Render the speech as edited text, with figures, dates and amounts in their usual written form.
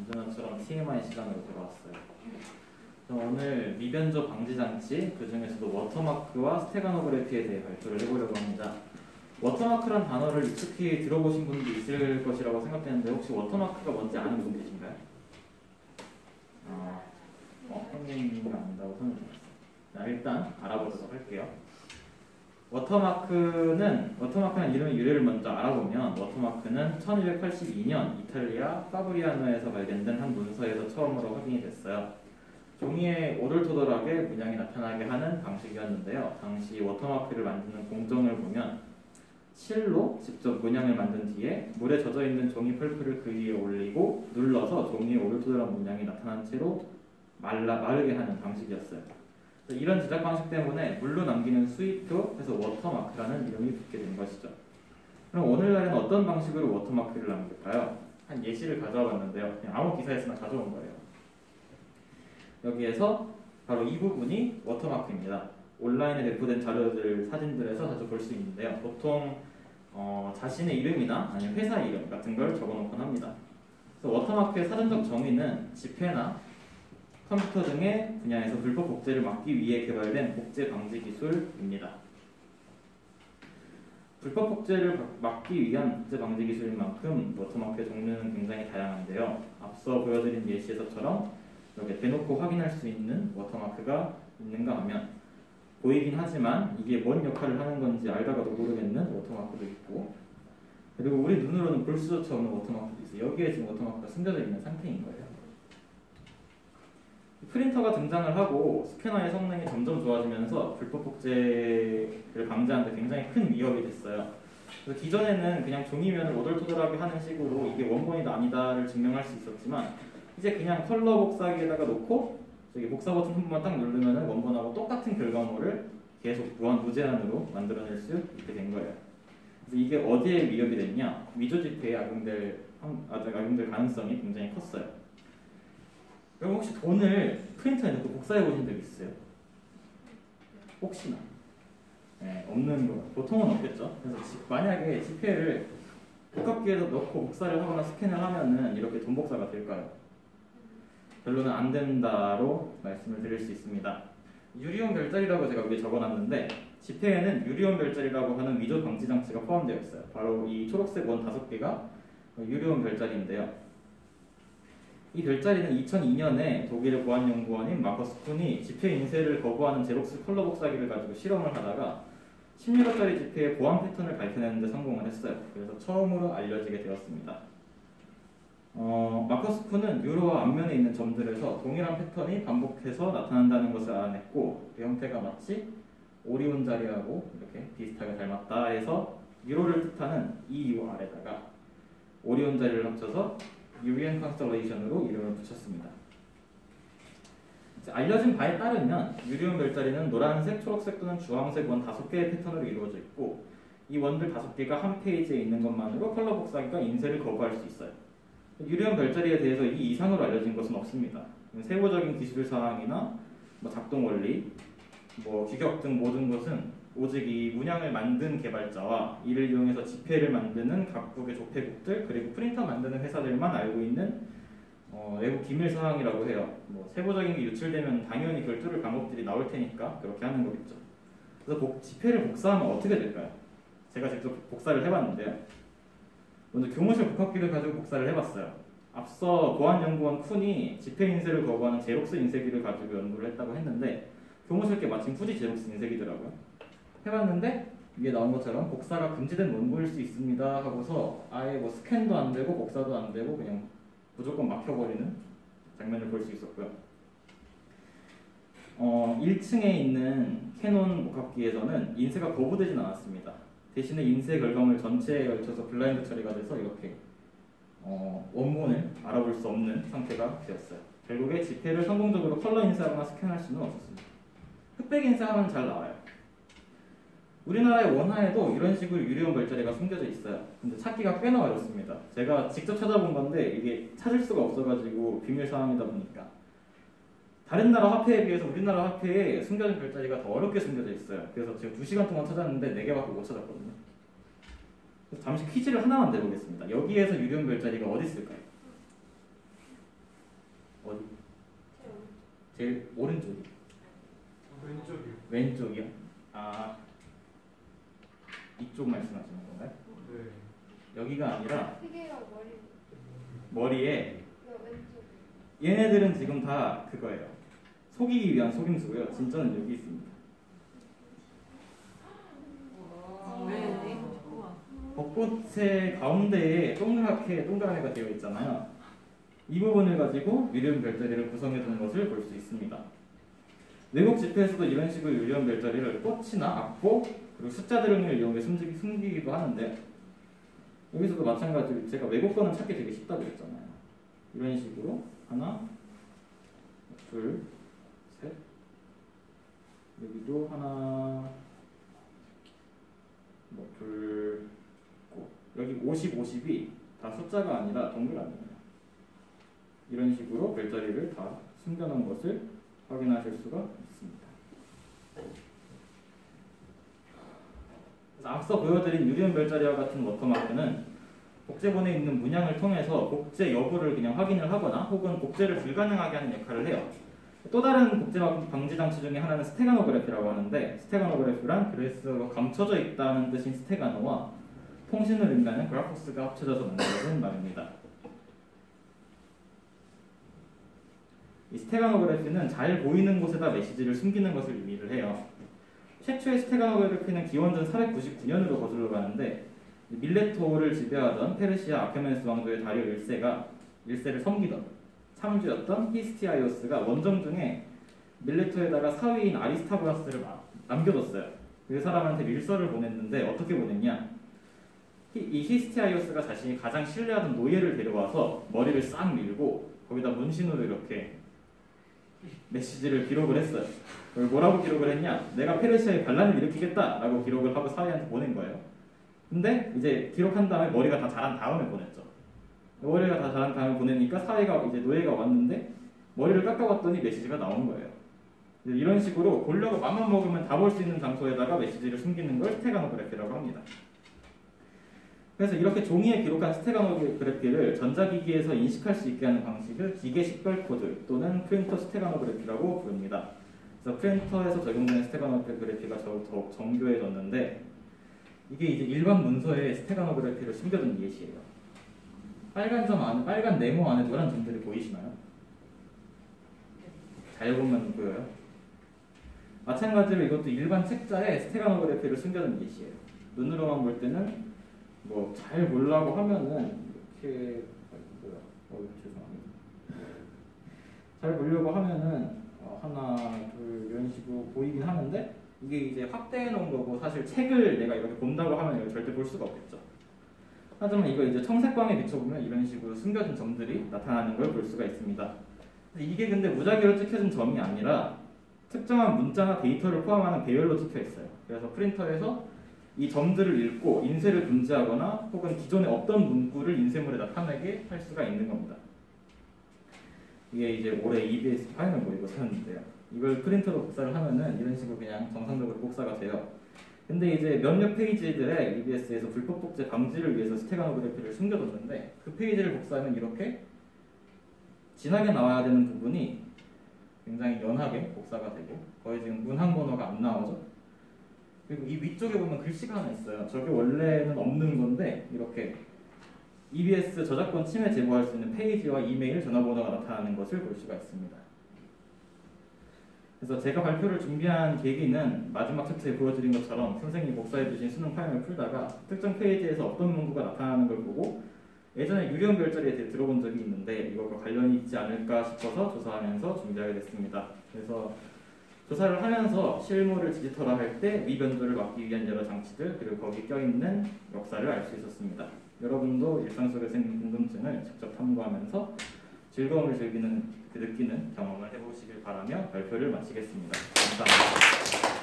언제나처럼 TMI 시간으로 돌아왔어요. 오늘 미변조 방지 장치, 그 중에서도 워터마크와 스테가노그래피에 대해 발표를 해보려고 합니다. 워터마크란 단어를 익숙히 들어보신 분도 있을 것이라고 생각되는데 혹시 워터마크가 뭔지 아는 분 계신가요? 선생님이 안다고 선생님이었어요. 자, 일단 알아보도록 할게요. 워터마크는 이름의 유래를 먼저 알아보면 워터마크는 1282년 이탈리아 파브리아노에서 발견된 한 문서에서 처음으로 확인이 됐어요. 종이에 오돌토돌하게 문양이 나타나게 하는 방식이었는데요. 당시 워터마크를 만드는 공정을 보면 실로 직접 문양을 만든 뒤에 물에 젖어있는 종이 펄프를 그 위에 올리고 눌러서 종이에 오돌토돌한 문양이 나타난 채로 마르게 하는 방식이었어요. 이런 제작 방식 때문에 물로 남기는 수입표에서 워터마크라는 이름이 붙게 된 것이죠. 그럼 오늘날에는 어떤 방식으로 워터마크를 남길까요? 한 예시를 가져와 봤는데요. 그냥 아무 기사에서나 가져온 거예요. 여기에서 바로 이 부분이 워터마크입니다. 온라인에 배포된 자료들, 사진들에서 자주 볼 수 있는데요. 보통 자신의 이름이나 아니면 회사 이름 같은 걸 적어놓곤 합니다. 그래서 워터마크의 사전적 정의는 집회나 컴퓨터 등의 분야에서 불법 복제를 막기 위해 개발된 복제 방지 기술입니다. 불법 복제를 막기 위한 복제 방지 기술인 만큼 워터마크의 종류는 굉장히 다양한데요. 앞서 보여드린 예시에서처럼 이렇게 대놓고 확인할 수 있는 워터마크가 있는가 하면 보이긴 하지만 이게 뭔 역할을 하는 건지 알다가도 모르겠는 워터마크도 있고, 그리고 우리 눈으로는 볼 수조차 없는 워터마크도 있어요. 여기에 지금 워터마크가 숨겨져 있는 상태인 거예요. 프린터가 등장을 하고 스캐너의 성능이 점점 좋아지면서 불법 복제를 방지하는 데 굉장히 큰 위협이 됐어요. 그래서 기존에는 그냥 종이면을 오돌토돌하게 하는 식으로 이게 원본이다 아니다를 증명할 수 있었지만 이제 그냥 컬러 복사기에다가 놓고 저기 복사 버튼 한 번만 딱 누르면 원본하고 똑같은 결과물을 계속 무제한으로 만들어낼 수 있게 된 거예요. 그래서 이게 어디에 위협이 됐냐? 위조 지폐에 악용될 가능성이 굉장히 컸어요. 여러분 혹시 돈을 프린터에 넣고 복사해 보신 적 있어요? 혹시나? 네, 없는 거 보통은 없겠죠. 그래서 만약에 지폐를 복합기에서 넣고 복사를 하거나 스캔을 하면은 이렇게 돈 복사가 될까요? 별로는 안 된다로 말씀을 드릴 수 있습니다. 유리온 별자리라고 제가 위에 적어놨는데 지폐에는 유리온 별자리라고 하는 위조 방지 장치가 포함되어 있어요. 바로 이 초록색 원 5개가 유리온 별자리인데요. 이 별자리는 2002년에 독일의 보안연구원인 마커스 쿤이 지폐 인쇄를 거부하는 제록스 컬러 복사기를 가지고 실험을 하다가 16억짜리 지폐의 보안 패턴을 밝혀내는 데 성공을 했어요. 그래서 처음으로 알려지게 되었습니다. 마커스 쿤은 유로와 앞면에 있는 점들에서 동일한 패턴이 반복해서 나타난다는 것을 알아냈고 그 형태가 마치 오리온 자리하고 이렇게 비슷하게 닮았다 해서 유로를 뜻하는 EUR에다가 오리온 자리를 합쳐서 유리언 컨스텔레이션으로 이름을 붙였습니다. 알려진 바에 따르면 유리온 별자리는 노란색, 초록색 또는 주황색 원 5개의 패턴으로 이루어져 있고 이 원들 5개가 한 페이지에 있는 것만으로 컬러 복사기가 인쇄를 거부할 수 있어요. 유리온 별자리에 대해서 이 이상으로 알려진 것은 없습니다. 세부적인 기술 사항이나 작동 원리, 규격 등 모든 것은 오직 이 문양을 만든 개발자와 이를 이용해서 지폐를 만드는 각국의 조폐국들 그리고 프린터 만드는 회사들만 알고 있는 외부 기밀 사항이라고 해요. 세부적인 게 유출되면 당연히 그걸 뚫을 방법들이 나올 테니까 그렇게 하는 거겠죠. 그래서 지폐를 복사하면 어떻게 될까요? 제가 직접 복사를 해봤는데요. 먼저 교무실 복합기를 가지고 복사를 해봤어요. 앞서 보안연구원 쿤이 지폐 인쇄를 거부하는 제록스 인쇄기를 가지고 연구를 했다고 했는데 교무실께 마침 후지 제록스 인쇄기더라고요. 해봤는데 이게 나온 것처럼 복사가 금지된 원고일 수 있습니다 하고서 아예 스캔도 안 되고 복사도 안 되고 그냥 무조건 막혀버리는 장면을 볼 수 있었고요. 1층에 있는 캐논 복합기에서는 인쇄가 거부되진 않았습니다. 대신에 인쇄 결과물 전체에 걸쳐서 블라인드 처리가 돼서 이렇게 원본을 알아볼 수 없는 상태가 되었어요. 결국에 지폐를 성공적으로 컬러 인쇄하거나 스캔할 수는 없었습니다. 흑백 인쇄하면 잘 나와요. 우리나라의 원화에도 이런 식으로 유리온 별자리가 숨겨져 있어요. 근데 찾기가 꽤나 어렵습니다. 제가 직접 찾아본 건데 이게 찾을 수가 없어가지고 비밀 사항이다 보니까 다른 나라 화폐에 비해서 우리나라 화폐에 숨겨진 별자리가 더 어렵게 숨겨져 있어요. 그래서 지금 2시간 동안 찾았는데 4개밖에 못 찾았거든요. 그래서 잠시 퀴즈를 하나만 내보겠습니다. 여기에서 유리온 별자리가 어디 있을까요? 제일 오른쪽이. 왼쪽이요. 왼쪽이요? 아, 이쪽 말씀하시는 건가요? 네. 여기가 아니라 시계가 머리에 왼쪽. 얘네들은 지금 다 그거예요. 속이기 위한 속임수고요. 진짜는 여기 있습니다. 네. 벚꽃의 가운데에 동그라미가 되어 있잖아요. 이 부분을 가지고 유리온 별자리를 구성해 둔 것을 볼 수 있습니다. 외국 지표에서도 이런 식으로 유리온 별자리를 꽃이나 악보 그리고 숫자 등을 이용해 숨기기도 하는데 여기서도 마찬가지로 제가 외국 거는 찾기 되게 쉽다고 했잖아요. 이런 식으로 하나, 둘, 셋, 여기도 하나, 둘, 여기 50, 50이 다 숫자가 아니라 동그라미예요. 이런 식으로 별자리를 다 숨겨놓은 것을 확인하실 수가 있습니다. 그래서 앞서 보여드린 유리온 별자리와 같은 워터마크는 복제본에 있는 문양을 통해서 복제 여부를 그냥 확인을 하거나 혹은 복제를 불가능하게 하는 역할을 해요. 또 다른 복제 방지 장치 중에 하나는 스테가노그래피라고 하는데 스테가노그래피란 그래스로 감춰져 있다는 뜻인 스테가노와 통신을 의미하는 그라포스가 합쳐져서 만들어진 말입니다. 이 스테가노그래피는 잘 보이는 곳에다 메시지를 숨기는 것을 의미를 해요. 최초의 스테가노그래피는 기원전 499년으로 거슬러 가는데 밀레토를 지배하던 페르시아 아케멘스 왕조의 다리오 1세를 섬기던 참주였던 히스티아이오스가 원정 중에 밀레토에다가 사위인 아리스타브라스를 남겨뒀어요. 그 사람한테 밀서를 보냈는데 어떻게 보냈냐? 이 히스티아이오스가 자신이 가장 신뢰하던 노예를 데려와서 머리를 싹 밀고 거기다 문신으로 이렇게 메시지를 기록을 했어요. 뭐라고 기록을 했냐? 내가 페르시아에 반란을 일으키겠다 라고 기록을 하고 사위한테 보낸 거예요. 근데 이제 기록한 다음에 머리가 다 자란 다음에 보냈죠. 머리가 다 자란 다음에 보내니까 사위가 이제 노예가 왔는데 머리를 깎아봤더니 메시지가 나온 거예요. 이런 식으로 보려고 맘만 먹으면 다 볼 수 있는 장소에다가 메시지를 숨기는 걸 스테가노그래피라고 합니다. 그래서 이렇게 종이에 기록한 스테가노그래피를 전자기기에서 인식할 수 있게 하는 방식을 기계 식별 코드 또는 프린터 스테가노그래피라고 부릅니다. 그래서 프린터에서 적용되는 스테가노그래피가 더욱 정교해졌는데 이게 이제 일반 문서에 스테가노그래피를 숨겨둔 예시예요. 빨간 점 안에, 빨간 네모 안에 노란 점들이 보이시나요? 잘 보면 보여요. 마찬가지로 이것도 일반 책자에 스테가노그래피를 숨겨둔 예시예요. 눈으로만 볼 때는 뭐 잘 보려고 하면은 이렇게 죄송합니다. 잘 보려고 하면은 하나, 둘 이런 식으로 보이긴 하는데 이게 이제 확대해 놓은 거고 사실 책을 내가 이렇게 본다고 하면 이걸 절대 볼 수가 없겠죠. 하지만 이거 이제 청색광에 비춰보면 이런 식으로 숨겨진 점들이 나타나는 걸 볼 수가 있습니다. 이게 근데 무작위로 찍혀진 점이 아니라 특정한 문자나 데이터를 포함하는 배열로 찍혀 있어요. 그래서 프린터에서 이 점들을 읽고 인쇄를 금지하거나 혹은 기존에 없던 문구를 인쇄물에 나타내게 할 수가 있는 겁니다. 이게 이제 올해 EBS 파이널 모의고 세웠는데요. 이걸 프린터로 복사를 하면은 이런 식으로 그냥 정상적으로 복사가 돼요. 근데 이제 몇몇 페이지들에 EBS에서 불법 복제 방지를 위해서 스테가노그래피를 숨겨뒀는데 그 페이지를 복사하면 이렇게 진하게 나와야 되는 부분이 굉장히 연하게 복사가 되고 거의 지금 문항 번호가 안 나오죠. 그리고 이 위쪽에 보면 글씨가 하나 있어요. 저게 원래는 없는 건데 이렇게 EBS 저작권 침해 제보할 수 있는 페이지와 이메일, 전화번호가 나타나는 것을 볼 수가 있습니다. 그래서 제가 발표를 준비한 계기는 마지막 챕터에 보여드린 것처럼 선생님이 복사해 주신 수능 파일을 풀다가 특정 페이지에서 어떤 문구가 나타나는 걸 보고 예전에 유리온 별자리에 대해 들어본 적이 있는데 이것과 관련이 있지 않을까 싶어서 조사하면서 준비하게 됐습니다. 그래서 조사를 하면서 실무를 디지털화할 때 미변조를 막기 위한 여러 장치들 그리고 거기 껴있는 역사를 알 수 있었습니다. 여러분도 일상 속에 생긴 궁금증을 직접 탐구하면서 즐거움을 느끼는 경험을 해보시길 바라며 발표를 마치겠습니다. 감사합니다.